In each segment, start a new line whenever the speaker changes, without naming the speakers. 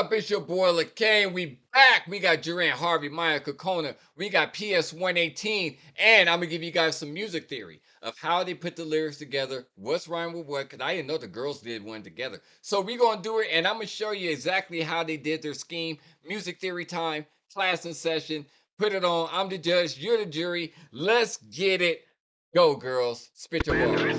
up? It's your boy LaCane. We back. We got Jurin, Harvey, Maya, Cocona. We got PS118. And I'm going to give you guys some music theory of how they put the lyrics together, what's rhyme with what, because I didn't know the girls did one together. So we're going to do it, and I'm going to show you exactly how they did their scheme. Music theory time, class in session. Put it on. I'm the judge. You're the jury. Let's get it. Go, girls. Spit your bars.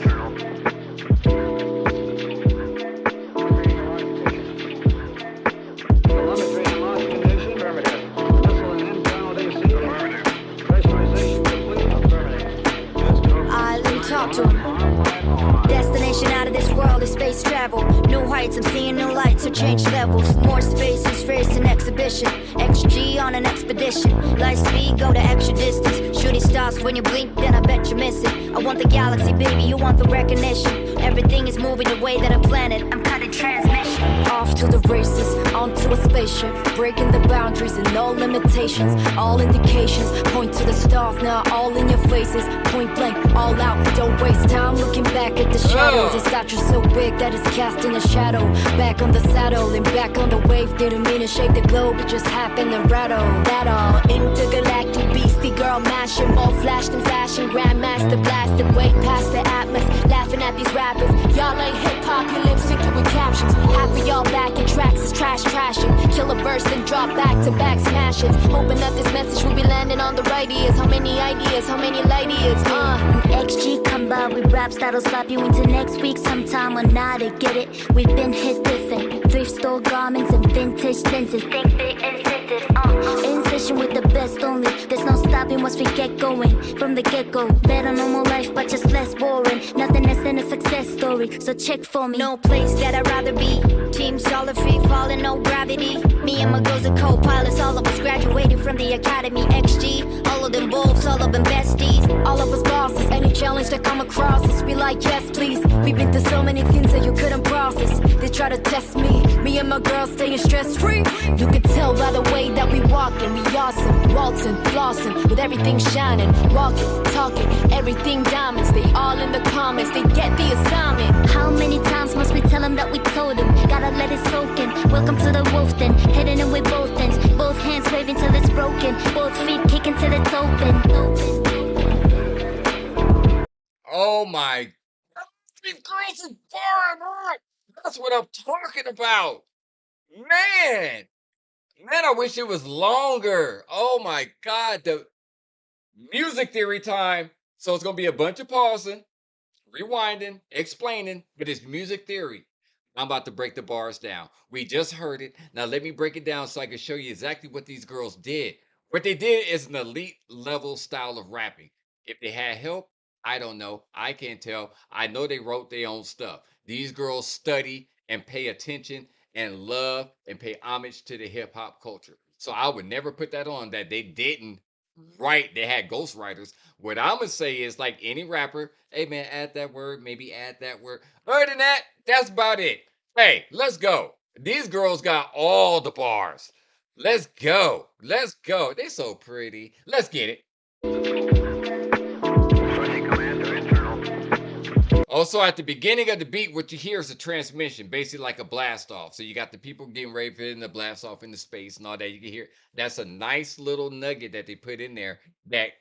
Talk to him. Destination out of this world is space travel. New heights, I'm seeing new lights, so change levels. More spaces, face an exhibition. XG on an expedition. Light speed, go to extra distance. Shooting stars when you blink, then I bet you miss it. I want the galaxy, baby, you want the recognition. Everything is moving the way that I planned it. I'm cutting transmission. Off to the races, onto a spaceship. Breaking the boundaries and all limitations. All indications point to the stars, now all in your faces. Point blank, all out, don't waste time looking back at the shadows. It's statue so big that it's casting a shadow. Back on the saddle and back on the wave. Didn't mean to shake the globe, it just happened and rattle. That all intergalactic beastie girl mashing. More flashed and fashion, grandmaster blasted way past the atlas. Laughing at these rappers, y'all ain't hip-hop, you lip syncing with captions. Half of y'all back in tracks is trash trashing. Kill a verse and drop back to back smashes. Hoping that this message will be landing on the right ears. How many ideas, how many light years? XG come by with raps that'll slap you into next week sometime or not to get it. We've been hit different. Thrift store garments and vintage lenses. Think big incentives. In session with the best only. There's no stopping once we get going. From the get-go, better normal life but just less boring. Nothing less than a success story, so check for me. No place that I'd rather be. Team solid, free falling, no gravity. Me and my girls are co-pilots. All of us graduated from the academy. XG, all of them wolves, all of them besties. All of us bosses, any challenge that come across us, be like, yes please. We've been through so many things that you couldn't process. They try to test me and my girls staying stress-free. You can tell by the way that we walking. We awesome, waltzing, flossing, with everything shining. Walking, talking, everything diamonds. They all in the comments, they get the assignment. How many times must we tell them that we told them? Gotta let it soak in. Welcome to the wolf den, hitting it with both ends. Both hands waving till it's broken. Both feet kicking till it's open.
Oh my God, these girls are firing up. That's what I'm talking about. Man, I wish it was longer. Oh my God, the music theory time. So it's gonna be a bunch of pausing, rewinding, explaining, but it's music theory. I'm about to break the bars down. We just heard it. Now let me break it down so I can show you exactly what these girls did. What they did is an elite level style of rapping. If they had help, I don't know. I can't tell. I know they wrote their own stuff. These girls study and pay attention and love and pay homage to the hip hop culture. So I would never put that on that they didn't write. They had ghostwriters. What I'm gonna say is like any rapper, hey man, add that word, maybe add that word. Other than that, that's about it. Hey, let's go. These girls got all the bars. Let's go. Let's go. They're so pretty. Let's get it. Also, at the beginning of the beat, what you hear is a transmission, basically like a blast off. So you got the people getting ready for the blast off into space and all that. You can hear that's a nice little nugget that they put in there that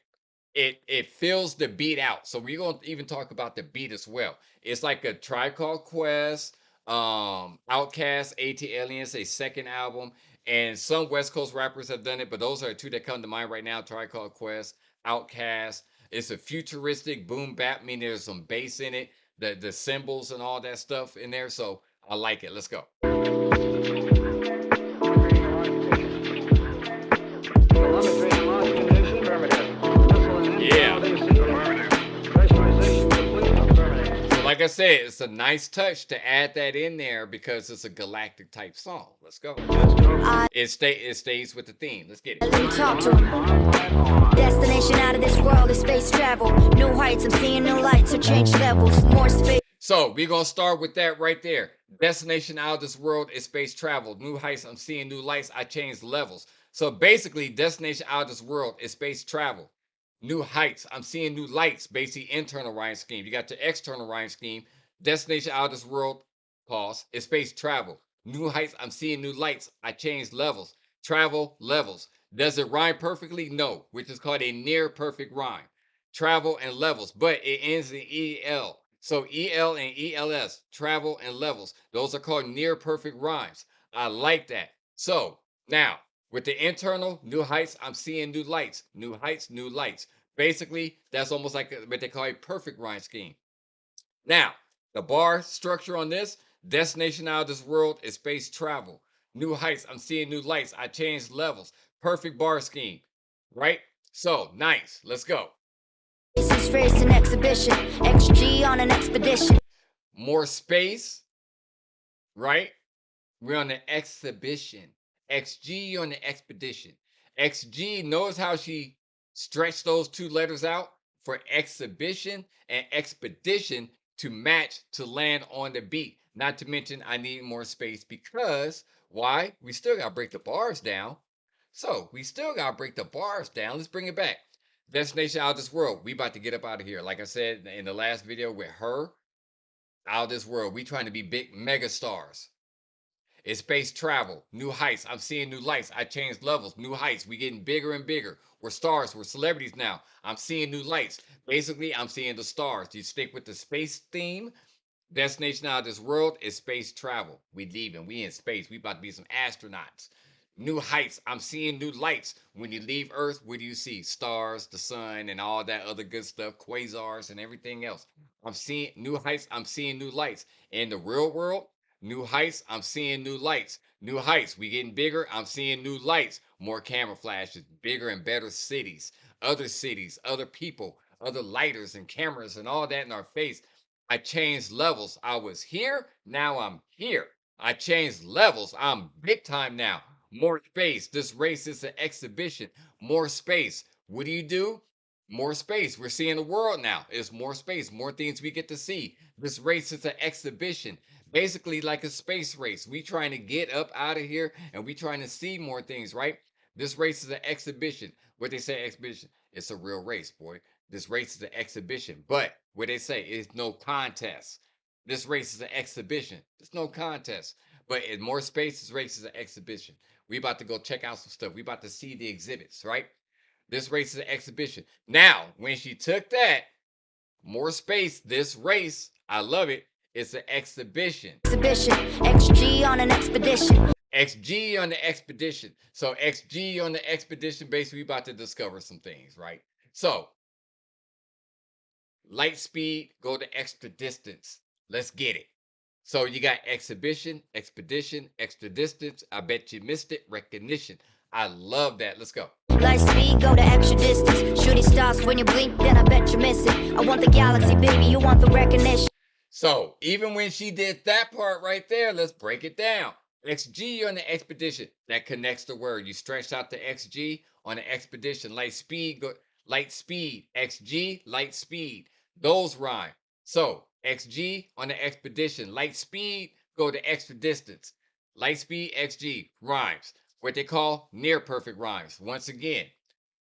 it fills the beat out. So we're gonna even talk about the beat as well. It's like a Tribe Called Quest, Outkast, AT Aliens, a second album, and some West Coast rappers have done it, but those are two that come to mind right now: Tribe Called Quest, Outkast. It's a futuristic boom bap, meaning there's some bass in it, the cymbals and all that stuff in there. So I like it. Let's go. Yeah. So like I said, it's a nice touch to add that in there because it's a galactic type song. Let's go. It stays with the theme. Let's get it.
Let me talk to him. Destination out of this world is space travel. New heights, I'm seeing new lights, so change levels. More space.
So we're gonna start with that right there. Destination out of this world is space travel. New heights, I'm seeing new lights. I changed levels. So basically, destination out of this world is space travel. New heights, I'm seeing new lights. Basically, internal rhyme scheme. You got the external rhyme scheme. Destination out of this world, pause, is space travel. New heights, I'm seeing new lights. I changed levels. Travel, levels. Does it rhyme perfectly? No, which is called a near perfect rhyme. Travel and levels, but it ends in EL. So EL and ELS, travel and levels. Those are called near perfect rhymes. I like that. So now, with the internal, new heights, I'm seeing new lights. New heights, new lights. Basically, that's almost like what they call a perfect rhyme scheme. Now, the bar structure on this destination out of this world is space travel. New heights, I'm seeing new lights. I changed levels. Perfect bar scheme, right? So nice. Let's go.
This is race and exhibition. XG on an expedition.
More space, right? We're on the exhibition. XG on the expedition. XG knows how she stretched those two letters out for exhibition and expedition to match to land on the beat. Not to mention, I need more space because why? We still got to break the bars down. So we still got to break the bars down. Let's bring it back. Destination out of this world. We about to get up out of here. Like I said in the last video with her, out of this world. We trying to be big mega stars. It's space travel, new heights. I'm seeing new lights. I changed levels, new heights. We getting bigger and bigger. We're stars. We're celebrities now. I'm seeing new lights. Basically, I'm seeing the stars. Do you stick with the space theme? Destination out of this world is space travel. We leaving. We in space. We about to be some astronauts. New heights. I'm seeing new lights. When you leave Earth, what do you see? Stars, the sun, and all that other good stuff, quasars, and everything else. I'm seeing new heights. I'm seeing new lights. In the real world, new heights. I'm seeing new lights. New heights. We getting bigger. I'm seeing new lights. More camera flashes. Bigger and better cities, other people, other lighters and cameras and all that in our face. I changed levels. I was here. Now I'm here. I changed levels. I'm big time now. More space. This race is an exhibition. More space. What do? More space. We're seeing the world now. It's more space, more things we get to see. This race is an exhibition. Basically, like a space race. We trying to get up out of here and we trying to see more things, right? This race is an exhibition. What they say, exhibition. It's a real race, boy. This race is an exhibition, but what they say is no contest. This race is an exhibition. It's no contest. But in more space, this race is an exhibition. We about to go check out some stuff. We about to see the exhibits, right? This race is an exhibition. Now, when she took that, more space, this race, I love it. It's an exhibition.
Exhibition. XG on an expedition.
XG on the expedition. So XG on the expedition, basically, we about to discover some things, right? So light speed, go the extra distance. Let's get it. So you got exhibition, expedition, extra distance. I bet you missed it. Recognition. I love that. Let's go.
Light speed, go to extra distance. Shooting stars when you blink, then I bet you miss it. I want the galaxy, baby, you want the recognition.
So even when she did that part right there, let's break it down. XG on the expedition, that connects the word. You stretch out the XG on the expedition. Light speed, go, light speed, XG, light speed. Those rhyme. So XG on the expedition. Light speed, go the extra distance. Light speed, XG, rhymes. What they call near perfect rhymes. Once again,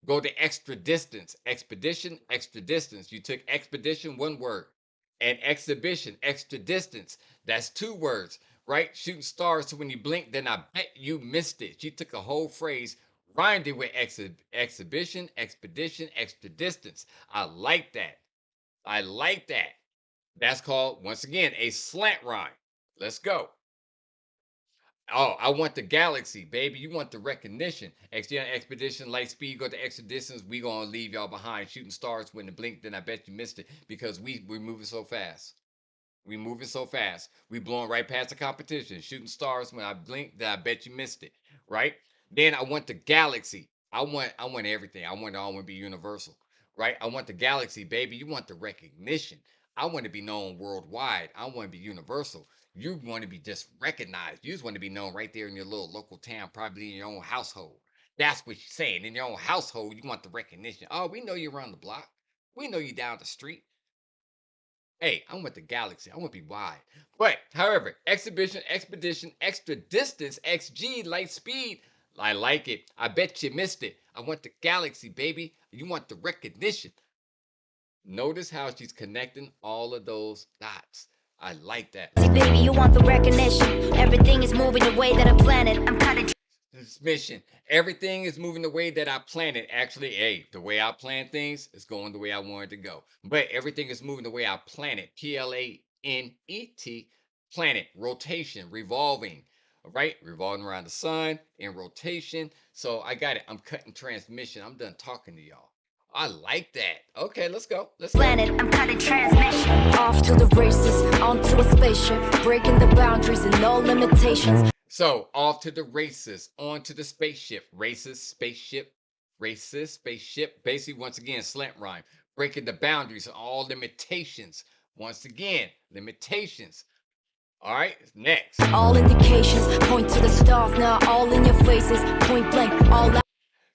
go the extra distance. Expedition, extra distance. You took expedition, one word, and exhibition, extra distance. That's two words, right? Shooting stars. So when you blink, then I bet you missed it. You took a whole phrase, rhymed it with exhibition, expedition, extra distance. I like that. I like that. That's called, once again, a slant rhyme. Let's go. Oh, I want the galaxy, baby. You want the recognition. XG expedition, light speed, go the extra distance. We gonna leave y'all behind. Shooting stars when the blink, then I bet you missed it because we're moving so fast. We moving so fast. We blowing right past the competition. Shooting stars when I blink, then I bet you missed it. Right? Then I want the galaxy. I want everything. I want to be universal. Right? I want the galaxy, baby. You want the recognition. I want to be known worldwide. I want to be universal. You want to be just recognized. You just want to be known right there in your little local town, probably in your own household. That's what you're saying. In your own household, you want the recognition. Oh, we know you around the block. We know you down the street. Hey, I want the galaxy. I want to be wide. But, however, exhibition, expedition, extra distance, XG, light speed. I like it. I bet you missed it. I want the galaxy, baby. You want the recognition. Notice how she's connecting all of those dots. I like that.
See, baby, you want the recognition. Everything is moving the way that I planned it. I'm cutting.
This mission. Everything is moving the way that I planned it. Actually, hey, the way I plan things is going the way I wanted to go. But everything is moving the way I plan it. Planet, planet, rotation, revolving. All right, revolving around the sun in rotation. So I got it. I'm cutting transmission. I'm done talking to y'all. I like that. Okay, let's go. Let's go.
Planet, I'm cutting transmission. Off to the races, onto a spaceship, breaking the boundaries and all limitations.
So off to the races, on to the spaceship. Races, spaceship, Basically, once again, slant rhyme. Breaking the boundaries of all limitations. Once again, limitations. All right, next.
All indications point to the stars now, all in your faces. Point blank, all out.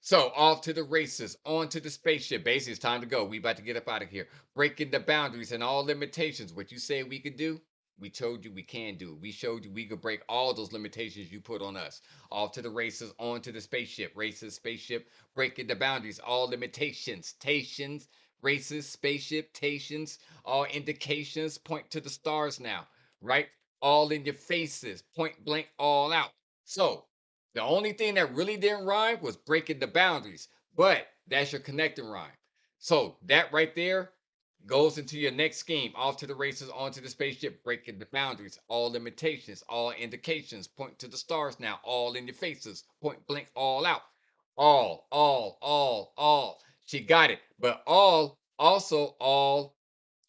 So off to the races, on to the spaceship. Basically, it's time to go. We about to get up out of here. Breaking the boundaries and all limitations. What you say we could do, we told you we can do. We showed you we could break all those limitations you put on us. Off to the races, on to the spaceship. Races, spaceship, breaking the boundaries, all limitations. Tations, races, spaceship, tations, all indications point to the stars now, right? All in your faces, point blank, all out. So the only thing that really didn't rhyme was breaking the boundaries, but that's your connecting rhyme. So that right there goes into your next scheme. Off to the races, onto the spaceship, breaking the boundaries, all limitations, all indications, point to the stars now, all in your faces, point blank, all out. All. She got it. But all, also all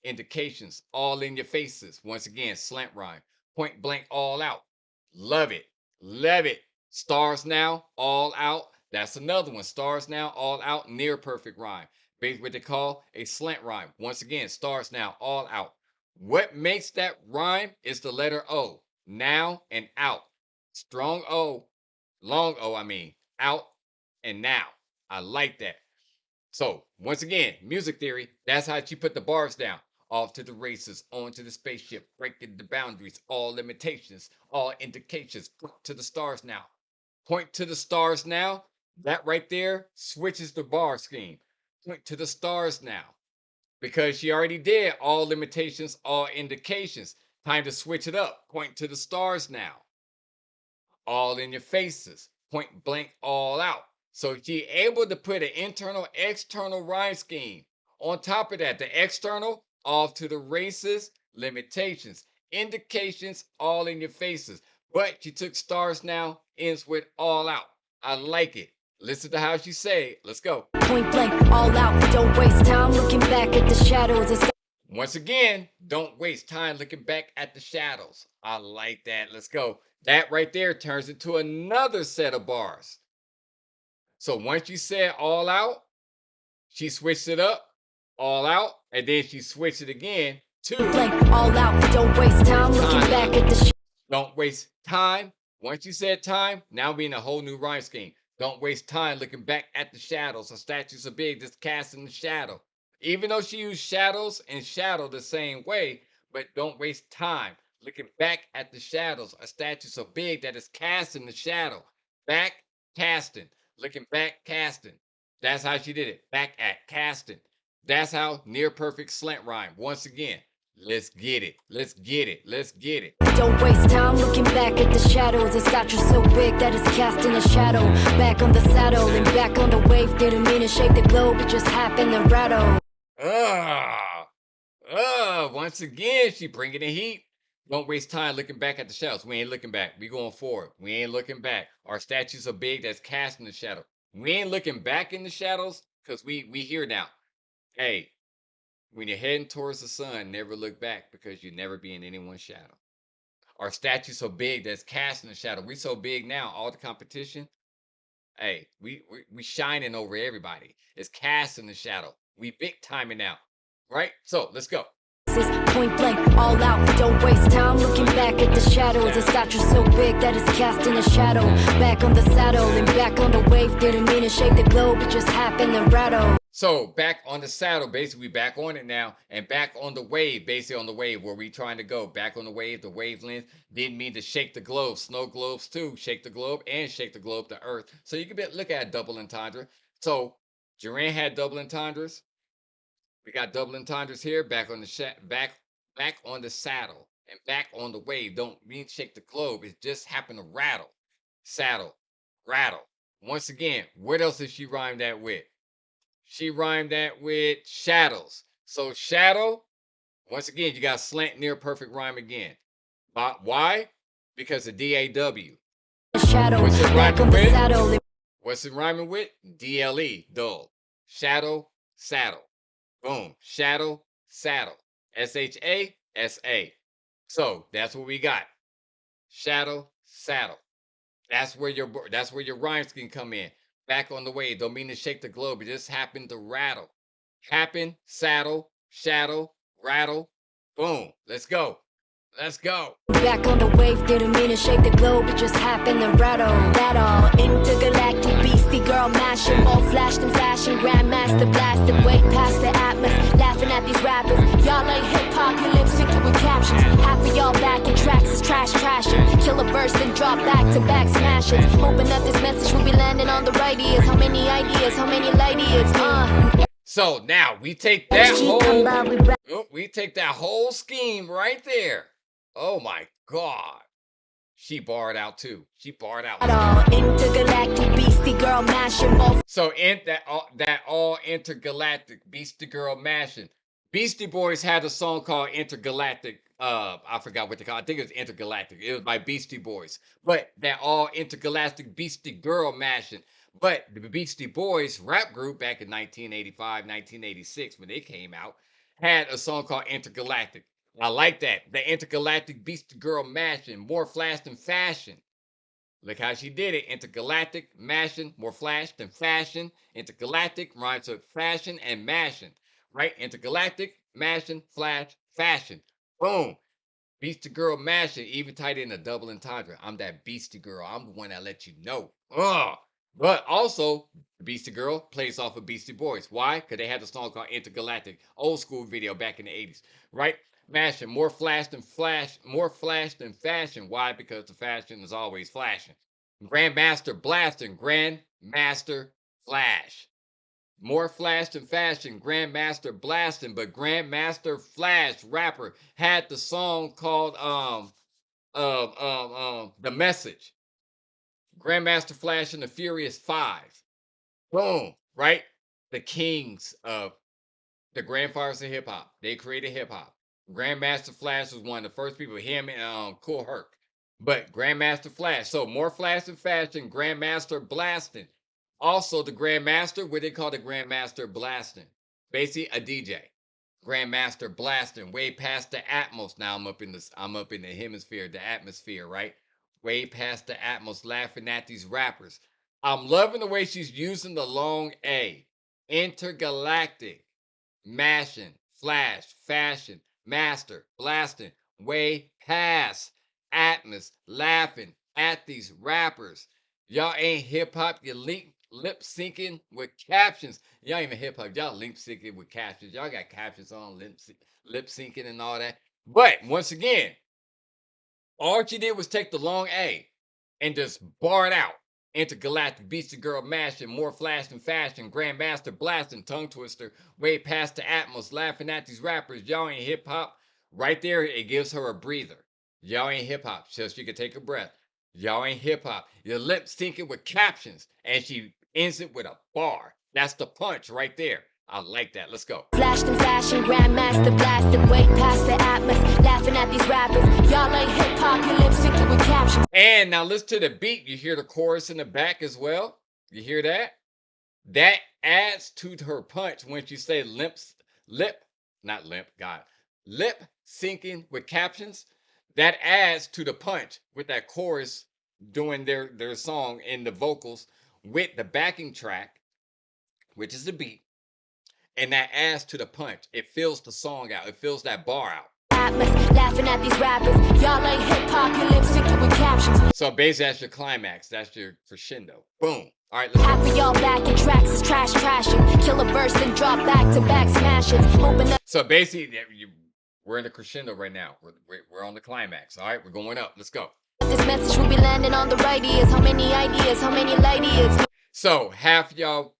indications, all in your faces. Once again, slant rhyme, point blank, all out. Love it. Love it. Stars now, all out. That's another one. Stars now, all out, near perfect rhyme. Basically, what they call a slant rhyme. Once again, stars now, all out. What makes that rhyme is the letter O. Now and out. Strong O, long O, I mean, out and now. I like that. So, once again, music theory, that's how she put the bars down. Off to the races, on to the spaceship, breaking the boundaries, all limitations, all indications, point to the stars now. Point to the stars now. That right there switches the bar scheme. Point to the stars now. Because she already did all limitations, all indications. Time to switch it up. Point to the stars now. All in your faces, point blank, all out. So she able to put an internal, external rhyme scheme. On top of that, the external, off to the races, limitations, indications, all in your faces. But she took stars now, ends with all out. I like it. Listen to how she say it. Let's go.
Point blank, all out. Don't waste time looking back at the shadows. It's
Once again, don't waste time looking back at the shadows. I like that. Let's go. That right there turns into another set of bars. So once you said all out, she switched it up, all out, and then she switched it again to
blank, all out. Don't waste time looking back at the
don't waste time. Once you said time, now we in a whole new rhyme scheme. Don't waste time looking back at the shadows. A statue so big that's cast in the shadow. Even though she used shadows and shadow the same way, but don't waste time looking back at the shadows. A statue so big that is cast in the shadow. Back casting, looking back casting. That's how she did it. Back at casting. That's how near perfect slant rhyme. Once again, let's get it. Let's get it. Let's get it.
Don't waste time looking back at the shadows. A statue so big that it's casting a shadow. Back on the saddle and back on the wave. Didn't mean to shake the globe, it just happened to rattle.
Once again, she bringing the heat. Don't waste time looking back at the shadows. We ain't looking back. We going forward. We ain't looking back. Our statues are big that's casting the shadow. We ain't looking back in the shadows because we here now. Hey, when you're heading towards the sun, never look back because you never be in anyone's shadow. Our statues so big that's casting the shadow. We so big now, all the competition. Hey, we shining over everybody. It's casting the shadow. We big timing out. Right? So let's go.
Point blank, all out. Don't waste time looking back at the shadows. A statue so big that it's casting a shadow. Back on the saddle and back on the wave. Didn't mean to shake the globe, it just happened to rattle.
So back on the saddle, basically we back on it now, and back on the wave, basically on the wave where we trying to go. Back on the wave, the wavelength didn't mean to shake the globe. Snow globes too, shake the globe and shake the globe to Earth. So you can look at double entendre. So Jurin had double entendres. We got double entendres here. Back on the back on the saddle, and back on the wave don't mean shake the globe. It just happened to rattle, saddle, rattle. Once again, what else did she rhyme that with? She rhymed that with shadows. So shadow, once again, you got slant near perfect rhyme again. Why? Because of DAW.
Shadow,
What's it
back on
rhyming
the
with?
saddle.
What's it rhyming with? DLE, dull. Shadow, saddle. Boom. Shadow, saddle. SHA, SA. So that's what we got. Shadow, saddle. That's where your rhymes can come in. Back on the way. Don't mean to shake the globe. It just happened to rattle. Happen, saddle, shadow, rattle. Boom. Let's go. Let's go.
Back on the wave, didn't mean to shake the globe. It just happened to rattle. Intergalactic beastie girl mashing, more flash than fashion. Grandmaster blasted, way past the atmos. Laughing at these rappers. Y'all ain't hip hop, you lip syncing with captions. Half of y'all back in tracks is trash trashing. Kill a verse, then drop back to back smashes. Hoping that this message will be landing on the right ears. How many ideas, how many ladies?
So now we take that whole scheme right there. Oh my God. She barred out too. She barred out.
Intergalactic beastie girl mashing, more.
So in that all intergalactic Beastie Girl mashing. Beastie Boys had a song called Intergalactic. I forgot what they call it. I think it was Intergalactic. It was by Beastie Boys. But that all intergalactic Beastie Girl mashing. But the Beastie Boys rap group back in 1985, 1986, when they came out, had a song called Intergalactic. I like that. The intergalactic Beastie Girl mashing, more flash than fashion. Look how she did it. Intergalactic, mashing, more flash than fashion. Intergalactic rhymes with fashion and mashing, right? Intergalactic, mashing, flash, fashion. Boom. Beastie Girl mashing, even tied in a double entendre. I'm that Beastie Girl. I'm the one that let you know. Ugh. But also, Beastie Girl plays off of Beastie Boys. Why? Because they had a song called Intergalactic, old school video back in the 80s, right? Mashing, more flash than fashion. Why? Because the fashion is always flashing. Grandmaster blasting, Grandmaster flash. More flash than fashion, Grandmaster blasting, but Grandmaster Flash rapper had the song called The Message. Grandmaster Flash and the Furious Five. Boom, right? The kings of the grandfathers of hip hop. They created hip hop. Grandmaster Flash was one of the first people, him and Cool Herc. But Grandmaster Flash. So more flash than fashion, Grandmaster blasting. Also, the Grandmaster, what they call the Grandmaster blasting. Basically, a DJ. Grandmaster blasting way past the Atmos. Now I'm up in the hemisphere, the atmosphere, right? Way past the Atmos, laughing at these rappers. I'm loving the way she's using the long A. Intergalactic, mashing, flash, fashion, master, blasting, way past Atmos, laughing at these rappers. Y'all ain't hip hop, you lip syncing with captions. Y'all ain't even hip hop, y'all lip syncing with captions. Y'all got captions on lip syncing and all that. But once again, all she did was take the long A and just bar it out. Intergalactic Beastie Girl mashing, more flash than fashion, Grandmaster blasting, tongue twister, way past the Atmos, laughing at these rappers. Y'all ain't hip hop. Right there, it gives her a breather. Y'all ain't hip hop, so she can take a breath. Y'all ain't hip hop. Your lip syncing with captions, and she ends it with a bar. That's the punch right there. I like that. Let's go.
Flashed in fashion, Grandmaster blasted, way past the atmos. Laughing at these rappers. Y'all ain't hip hop, you lip syncing with captions.
And now listen to the beat. You hear the chorus in the back as well. You hear that? That adds to her punch when she say lip syncing with captions. That adds to the punch with that chorus doing their song in the vocals with the backing track, which is the beat, and that adds to the punch. It fills the song out. It fills that bar out.
Atmos, laughing at these rappers. Y'all ain't hip hop, you lip syncing with captions.
So basically, that's your climax. That's your crescendo. Boom. All right, let's
Half of y'all back in tracks is trash trashing. Kill a verse, then drop back to back smashes. Hoping that.
So basically, we're in the crescendo right now. We're on the climax. All right, we're going up. Let's go.
This message will be landing on the right ears. How many ideas, how many ladies?
So half y'all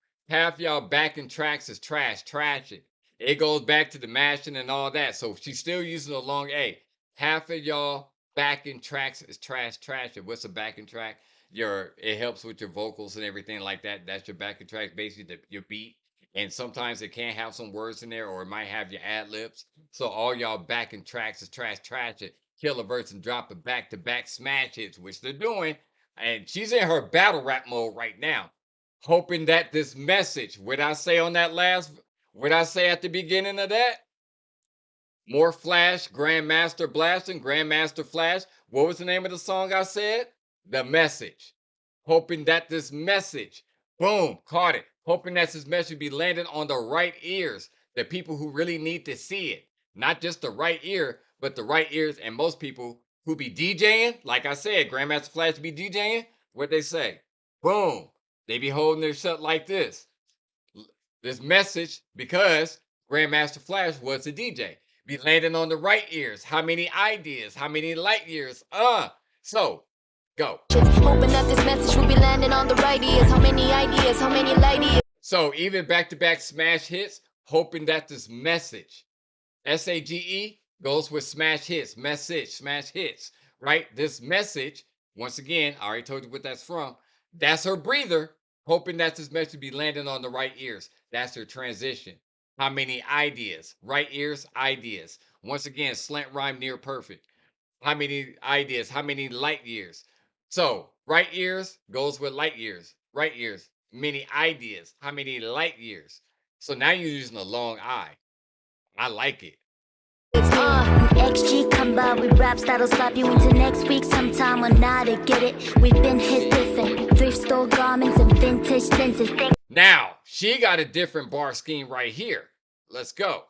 backing tracks is trashing. It goes back to the mashing and all that. So she's still using the long A. half of y'all backing tracks is trash. And what's a backing track? It helps with your vocals and everything like that. That's your backing track, basically your beat. And sometimes it can have some words in there, or it might have your ad libs. So all y'all backing tracks is trash. It kill a verse and drop it back to back smash hits, which they're doing. And she's in her battle rap mode right now, hoping that this message, what I say on that what I say at the beginning of that, more Flash, Grandmaster Blasting, Grandmaster Flash. What was the name of the song I said? The Message. Hoping that this message, boom, caught it. Hoping that this message be landing on the right ears, the people who really need to see it. Not just the right ear, but the right ears. And most people who be DJing, like I said, Grandmaster Flash be DJing, what they say? Boom. They be holding their shut like this. This message, because Grandmaster Flash was a DJ, be landing on the right ears. How many ideas? How many light years? So go.
Hoping that this message will be landing on the right ears. How many ideas? How many light years?
So even back-to-back smash hits, hoping that this message, SAGE, goes with smash hits, message, smash hits, right? This message, once again, I already told you what that's from. That's her breather, hoping that this message be landing on the right ears. That's her transition. How many ideas? Right ears, ideas. Once again, slant rhyme near perfect. How many ideas? How many light years? So right ears goes with light years. Right ears, many ideas. How many light years? So now you're using a long I. I like it.
XG come by with raps that'll slap you into next week sometime or not to get it. We've been hit different. Thrift store garments and vintage lenses.
Now, she got a different bar scheme right here. Let's go.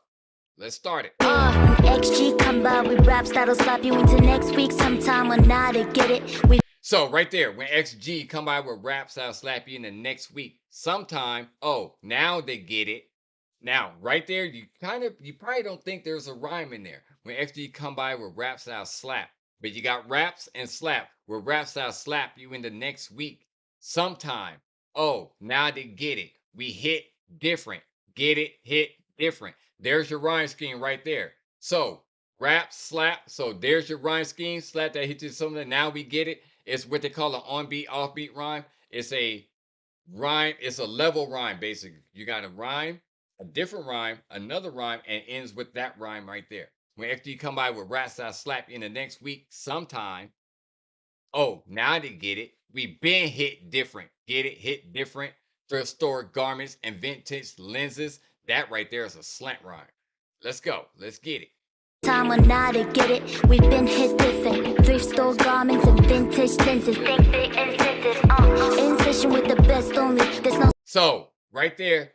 Let's start it.
XG come by with raps that'll slap you into next week sometime or not to get it.
So right there, when XG come by with raps that'll slap you in the next week sometime. Oh, now they get it. Now, right there, you probably don't think there's a rhyme in there. When XG come by with raps that'll slap. But you got raps and slap, where raps that'll slap you in the next week sometime. Oh, now they get it. We hit different. Get it, hit different. There's your rhyme scheme right there. So, rap, slap. So, there's your rhyme scheme. Slap that hit you something. Now we get it. It's what they call an on-beat, off-beat rhyme. It's a rhyme. It's a level rhyme, basically. You got a rhyme, a different rhyme, another rhyme, and ends with that rhyme right there. When after you come by with raps that'll slap in the next week sometime. Oh, now they get it. We been hit different. Get it, hit different. Thrift store garments and vintage lenses. That right there is a slant rhyme. Let's go. Let's get it.
Time or not to get it. We've been hit different. Thrift store garments and vintage lenses. Think big incentives. In session with the best only. There's no.
So right there.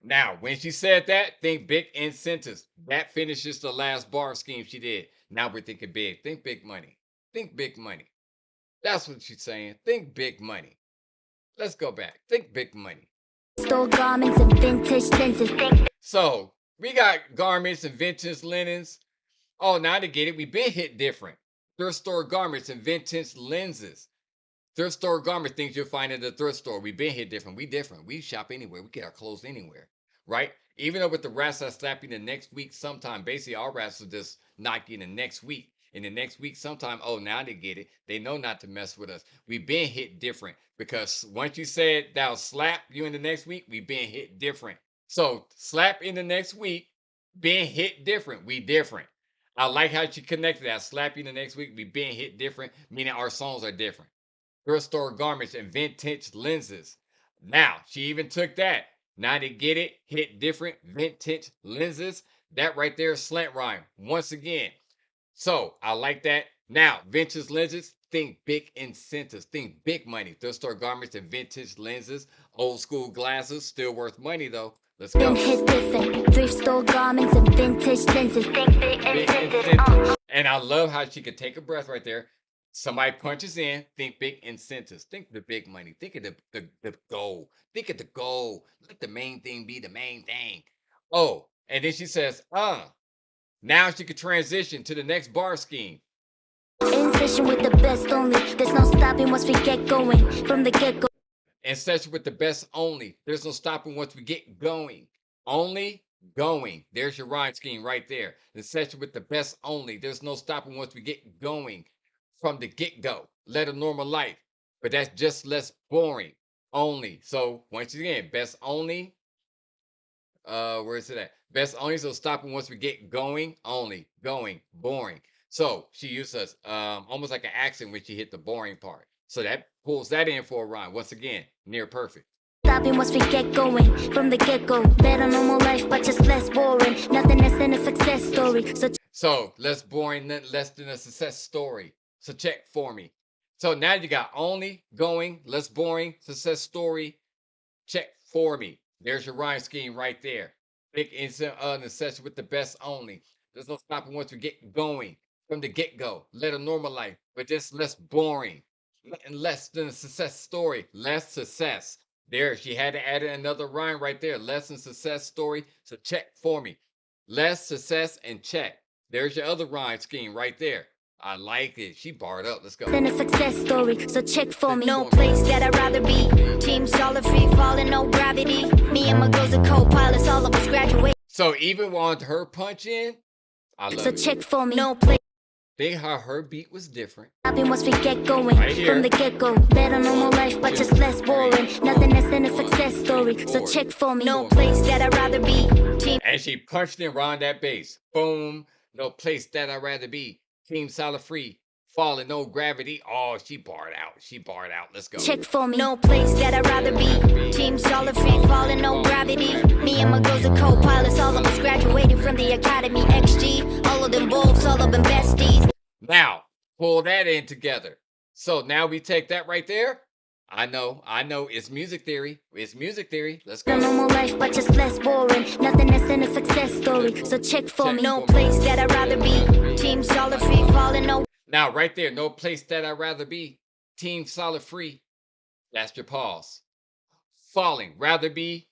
Now, when she said that, think big incentives. That finishes the last bar scheme she did. Now we're thinking big. Think big money. Think big money. That's what she's saying. Think big money. Let's go back. Think big money.
Store garments and vintage lenses.
So we got garments and vintage linens. Oh, now to get it, we've been hit different. Thrift store garments and vintage lenses. Thrift store garment things you'll find in the thrift store. We've been hit different. We different. We shop anywhere. We get our clothes anywhere. Right? Even though with the raps I slap you the next week sometime, basically our raps will just knock you in the next week. In the next week sometime, oh, now they get it. They know not to mess with us. We've been hit different because once you said that'll slap you in the next week, we've been hit different. So slap in the next week, being hit different. We different. I like how she connected that. Slap you in the next week, we been hit different, meaning our songs are different. Thrift store garments and vintage lenses. Now, she even took that. Now to get it, hit different, vintage lenses. That right there is slant rhyme. Once again. So, I like that. Now, vintage lenses, think big incentives. Think big money. Thrift store garments and vintage lenses. Old school glasses, still worth money though. Let's go.
Hit different. Thrift store garments and vintage lenses. Think big incentives.
And I love how she could take a breath right there. Somebody punches in, think big incentives. Think the big money. Think of the goal. Think of the goal. Let the main thing be the main thing. Oh, and then she says, now she could transition to the next bar scheme.
In session with the best only. There's no stopping once we get going. From the get-go.
In session with the best only. There's no stopping once we get going. Only going. There's your rhyme scheme right there. The session with the best only. There's no stopping once we get going from the get go. Let a normal life, but that's just less boring. Only. So once again, best only. Where is it at? Best only. So stopping once we get going. Only going. Boring. So she uses almost like an accent when she hit the boring part. So that pulls that in for a rhyme. Once again, near perfect.
Stopping once we get going from the get-go. Better normal life, but just less boring. Nothing less than a success story.
So less boring, less than a success story. So check for me. So now you got only, going, less boring, success story. Check for me. There's your rhyme scheme right there. Big instant necessity with the best only. There's no stopping once we get going from the get-go. Let a normal life, but just less boring. Nothing less than a success story. Less success. There, she had to add in another rhyme right there. Less than success story. So check for me. Less success and check. There's your other rhyme scheme right there. I like it. She barred up. Let's go.
Then a success story, so check for me. No place that I'd rather be. Team solid, free falling, no gravity. Me and my girls are co-pilots, all of us graduate.
So even on her punch in, I love
So
it.
check for me. No place.
Think how her beat was different.
Stopping once we get going
Right here.
from the get-go. Better normal life, but just less boring. Nothing less than a success story, so check for me. No place that I'd rather be. Team.
And she punched in around that bass. Boom. No place that I'd rather be. Team solid free. Falling, no gravity. Oh, she barred out. She barred out. Let's go.
Check for me. No place that I'd rather be. Team solid, free falling, no gravity. Me and my girls are co-pilots, all of us graduated from the academy. XG, all of them wolves, all of them besties.
Now, pull that in together. So now we take that right there. I know. It's music theory. It's music theory. Let's go.
Normal life, but just less boring. Nothing less than a success story. So check for me. No place that I'd rather be. Team solid, free falling, no.
Now, right there, no place that I'd rather be. Team solid free. That's your pause. Falling, rather be.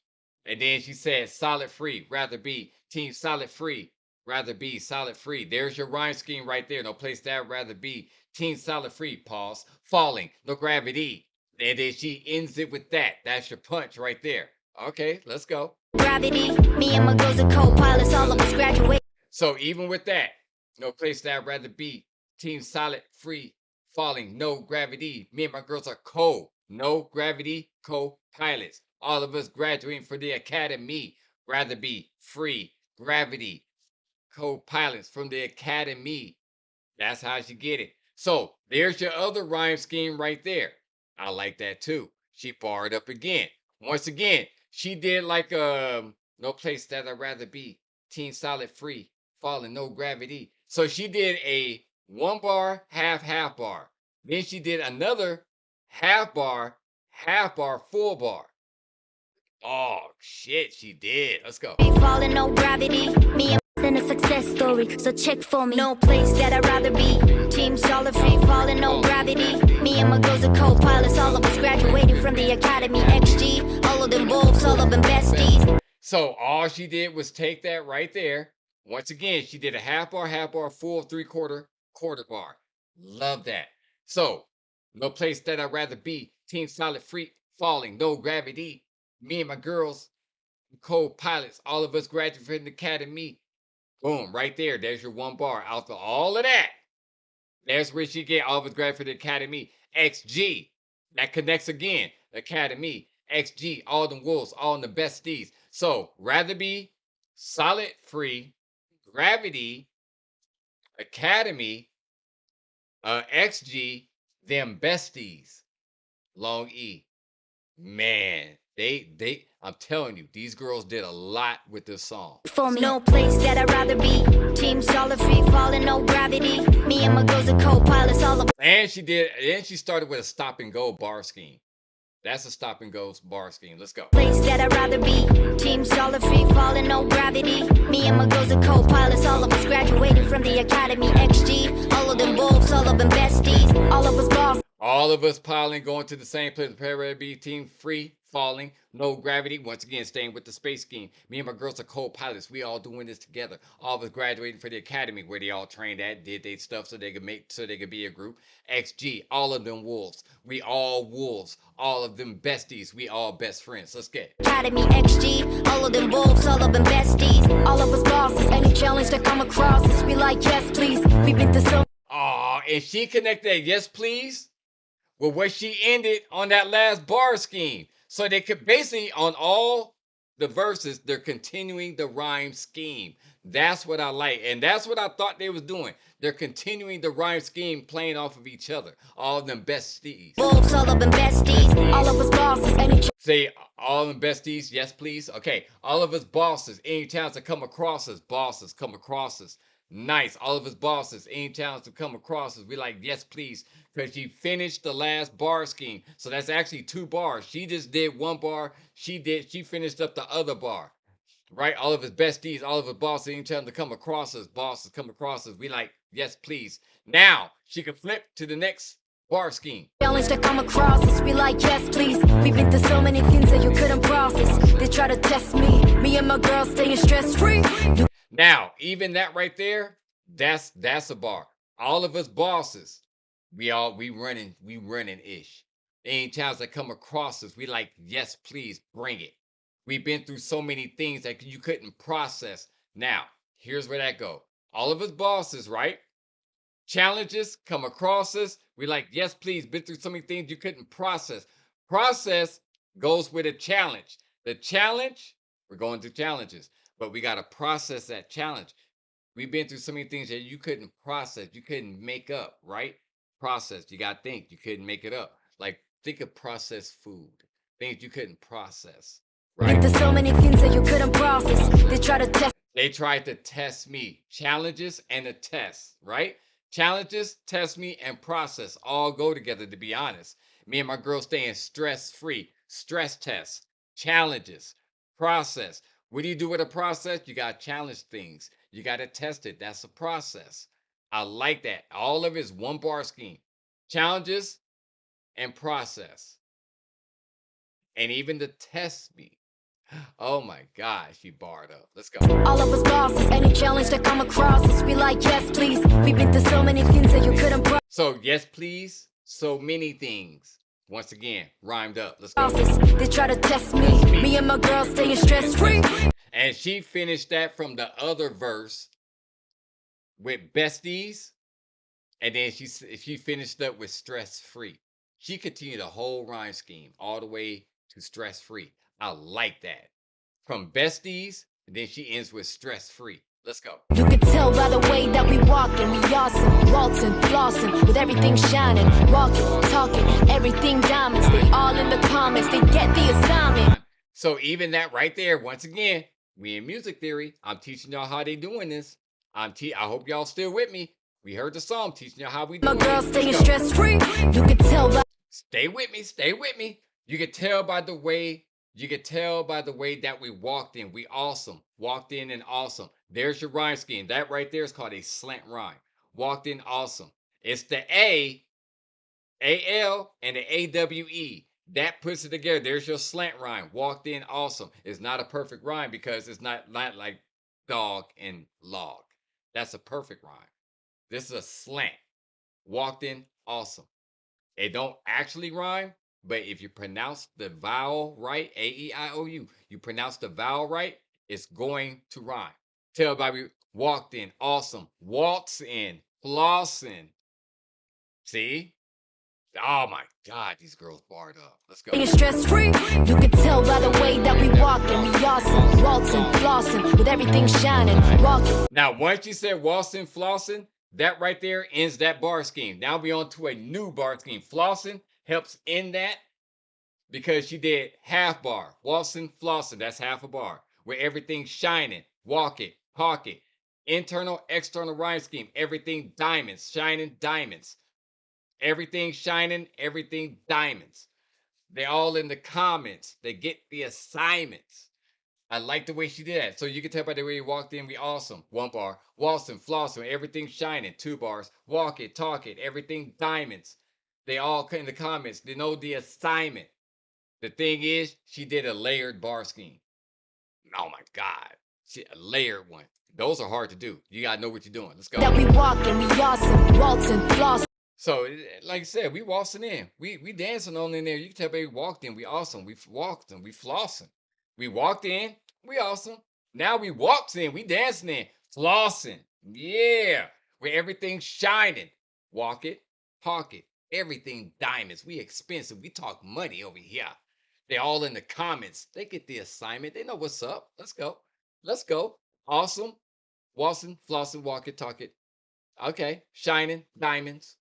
And then she said solid free, rather be. Team solid free, rather be solid free. There's your rhyme scheme right there. No place that I'd rather be. Team solid free, pause. Falling, no gravity. And then she ends it with that. That's your punch right there. Okay, let's go.
Gravity, me and my girls are co-pilots, all of us graduate.
So even with that, no place that I'd rather be. Team solid free, falling, no gravity. Me and my girls are no gravity, co-pilots. All of us graduating from the academy. Rather be free, gravity, co-pilots from the academy. That's how she get it. So there's your other rhyme scheme right there. I like that too. She barred up again. Once again, she did like no place that I'd rather be. Team solid free, falling, no gravity. So she did a 1 bar, half bar. Then she did another half bar, full bar. Oh shit, she did. Let's go.
Falling, no gravity. Me and a success story. So check for me. No place that I'd rather be. Team solid, free falling, no gravity. Me and my girls are co-pilots, all of us graduated from the academy. XG, all of them wolves, all of them besties.
So all she did was take that right there. Once again, she did a half bar, full, 3/4, quarter bar. Love that. So, no place that I'd rather be. Team solid free, falling, no gravity. Me and my girls, co-pilots, all of us graduated from the academy. Boom, right there. There's your 1 bar. Out of all of that, there's where she get all of us graduated from the academy. XG, that connects again. Academy, XG, all the wolves, all the besties. So, rather be solid free, gravity, academy, XG, them besties. Long E. Man, I'm telling you, these girls did a lot with this song.
For me, no place that I'd rather be. Team solid, free falling, no gravity. Me and my girls are co-pilots, all of.
And she started with a stop and go bar scheme. That's a stop and go bar scheme. Let's go.
Place that I'd rather be. Team solid, free falling, no gravity. Me and my girls are co-pilots, all of us graduated from the academy. XG, all of them wolves, all of them besties. All of us boss.
All of us piling, going to the same place. Prepare to be team free, falling, no gravity. Once again, staying with the space scheme. Me and my girls are co-pilots. We all doing this together. All of us graduating for the academy where they all trained at, did their stuff so they could be a group. XG, all of them wolves. We all wolves. All of them besties. We all best friends. Let's get it.
Academy XG, all of them wolves, all of them besties, all of us bosses. Any challenge that come across us, we like yes please. We've been through so.
Oh, and she connected that yes please with what she ended on that last bar scheme. So they could basically on all the verses, they're continuing the rhyme scheme. That's what I like. And that's what I thought they was doing. They're continuing the rhyme scheme playing off of each other. All of them besties.
Wolves, all of them besties, all of us bosses. Any
Say all of them besties, yes please. Okay, all of us bosses, any towns that come across us, bosses come across us. Nice, all of us bosses, any towns to come across us, we like yes please, because she finished the last bar scheme. So that's actually 2 bars. She just did 1 bar. She finished up the other bar. Right, all of his besties, all of his bosses, anytime to come across us, bosses come across us, we like yes please. Now she can flip to the next bar scheme.
challenge that come across us, we like yes please. We've been through so many things that you couldn't process. They try to test me and my girl staying stress free.
Now, even that right there, that's a bar. All of us bosses, we running ish. Any times that come across us, we like, yes, please bring it. We've been through so many things that you couldn't process. Now, here's where that go. All of us bosses, right? Challenges come across us. We like, yes, please. Been through so many things you couldn't process. Process goes with a challenge. The challenge, we're going through challenges, but we got to process that challenge. We've been through so many things that you couldn't process, you couldn't make up, right? Process, you got to think, you couldn't make it up. Like, think of processed food, things you couldn't process, right?
There's so many things that you couldn't process. They try to test.
They tried to test me. Challenges and a test, right? Challenges, test me, and process all go together, to be honest. Me and my girl staying stress free. Stress tests, challenges, process. What do you do with a process? You got to challenge things. You got to test it. That's a process. I like that. All of it is 1 bar scheme. Challenges and process. And even the test me. Oh my gosh, she barred up. Let's go.
All of us bosses, any challenge that come across us, we like yes please. We've been through so many things that you couldn't process.
So yes, please. So many things. Once again, rhymed up. Let's go.
They try to test me and my girl staying stress free.
And she finished that from the other verse with besties, and then she finished up with stress free. She continued the whole rhyme scheme all the way to stress free. I like that. From besties, and then she ends with stress free. Let's go.
You can tell by the way that we walking, we awesome, waltzing, flossing, with everything shining, walking, talking, everything diamonds. They all in the comments, they get the assignment.
So even that right there, once again, we in music theory. I'm teaching y'all how they doing this. I hope y'all still with me. We heard the song, teaching y'all how we doing.
My girl staying stress free. You can tell by.
Stay with me. Stay with me. You can tell by the way. You can tell by the way that we walked in. We awesome. Walked in and awesome. There's your rhyme scheme. That right there is called a slant rhyme. Walked in awesome. It's the AL, and the AWE. That puts it together. There's your slant rhyme. Walked in awesome. It's not a perfect rhyme because it's not like dog and log. That's a perfect rhyme. This is a slant. Walked in awesome. It don't actually rhyme, but if you pronounce the vowel right, A-E-I-O-U, you pronounce the vowel right, it's going to rhyme. Tell everybody, walked in awesome. Waltz in, flossing. See? Oh my God, these girls barred up. Let's go.
Stress free. You can tell by the way that we walking, we awesome, waltzing, flossing, with everything shining, walking.
Now, once you said waltzing, flossing, that right there ends that bar scheme. Now we on to a new bar scheme. Flossing helps end that because she did half bar. Waltzing, flossing, that's half a bar. Where everything's shining, walk it, talk it. Internal, external rhyme scheme. Everything diamonds, shining diamonds. Everything shining, everything diamonds. They all in the comments. They get the assignments. I like the way she did that. So you can tell by the way you walked in, we awesome. 1 bar. Waltzing, flossing, everything shining. 2 bars. Walk it, talk it, everything diamonds. They all in the comments. They know the assignment. The thing is, she did a layered bar scheme. Oh my God. A layered one. Those are hard to do. You gotta know what you're doing. Let's go.
That we walking, we awesome, waltzing, floss.
So, like I said, we waltzing in. We dancing on in there. You can tell baby walked in. We awesome. We walked in. We flossing. We walked in. We awesome. Now we walked in. We dancing in. Flossing. Yeah. Where everything's shining. Walk it. Park it. Everything diamonds. We expensive. We talk money over here. They're all in the comments. They get the assignment. They know what's up. Let's go. Let's go. Awesome. Waltzing, flossing, walk it, talk it. Okay. Shining. Diamonds.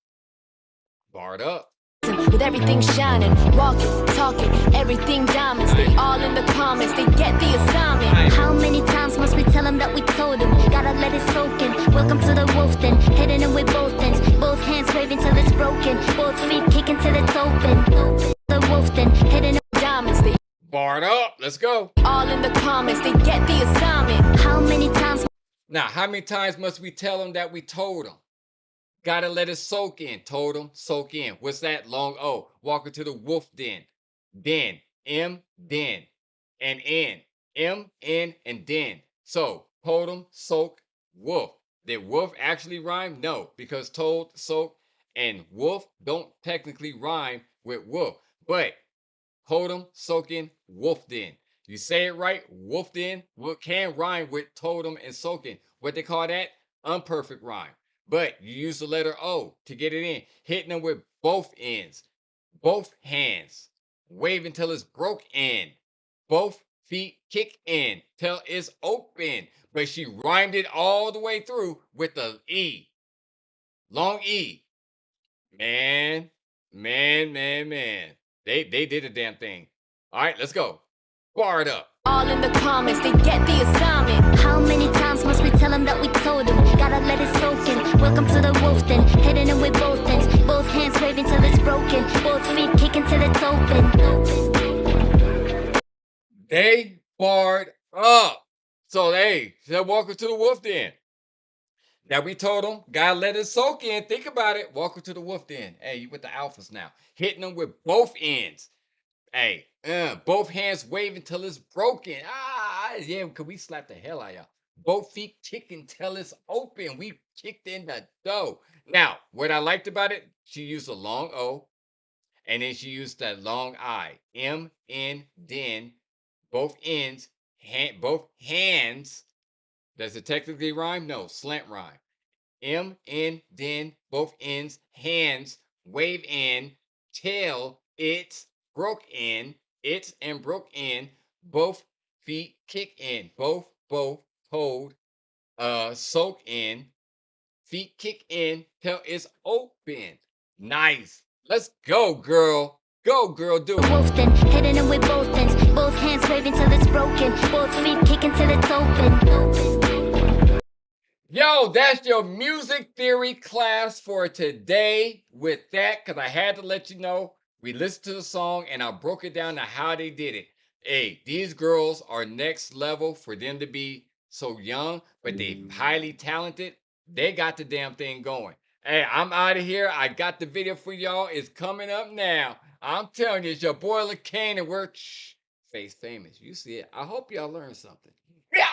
Barred up.
With everything shining, walking, talking, everything diamonds. They all in the comments, they get the assignment. How many times must we tell them that we told them? Gotta let it soak in. Welcome to the wolf den, hitting them with both ends. Both hands waving till it's broken, both feet kicking till it's open. The wolf den, hitting them with diamonds. They
Barred up. Let's go.
all in the comments, they get the assignment. How many times?
Now, how many times must we tell them that we told them? Gotta let it soak in. Told them, soak in. What's that? Long O. Walking to the wolf den. Den. M, den. And N. M, N, and den. So, told them, soak, wolf. Did wolf actually rhyme? No, because told, soak, and wolf don't technically rhyme with wolf. But told them, soaking, wolf den. You say it right, wolf den can rhyme with told them and soaking. What they call that? Unperfect rhyme. But you use the letter O to get it in, hitting them with both ends, both hands, wave until it's broke in, both feet kick in till it's open. But she rhymed it all the way through with the E, long E. Man, man. They did a damn thing. All right, let's go. Bar it up.
All in the comments, they get the assignment. How many times must we tell them that we told them? Gotta let it soak in. Welcome to the wolf den, hitting them with both ends. Both hands waving till it's broken, both feet kicking till it's open.
They barred up. So they said, welcome to the wolf den. Now we told them, gotta let it soak in. Think about it. Welcome to the wolf den. Hey, you with the alphas now. Hitting them with both ends. Hey, both hands waving till it's broken. Yeah, because we slapped the hell out of y'all. Both feet kicking till it's open. We kicked in the dough. Now, what I liked about it, she used a long O, and then she used that long I. M, N, den, both ends, both hands. Does it technically rhyme? No, slant rhyme. M, N, den, both ends, hands, wave in, tail, it's broke in, it's and broke in, both feet kick in, both, hold, soak in, feet kick in till it's open. Nice. Let's go, girl. Go, girl, do it.
Wolf den, hitting them with both ends. Both hands waving till it's broken, both feet kicking till it's open.
Yo, that's your music theory class for today. With that, because I had to let you know, we listened to the song and I broke it down to how they did it. Hey, these girls are next level for them to be so young, but they highly talented. They got the damn thing going. Hey, I'm out of here. I got the video for y'all. It's coming up now. I'm telling you, it's your boy LaCane and we're face famous. You see it. I hope y'all learned something. Yeah.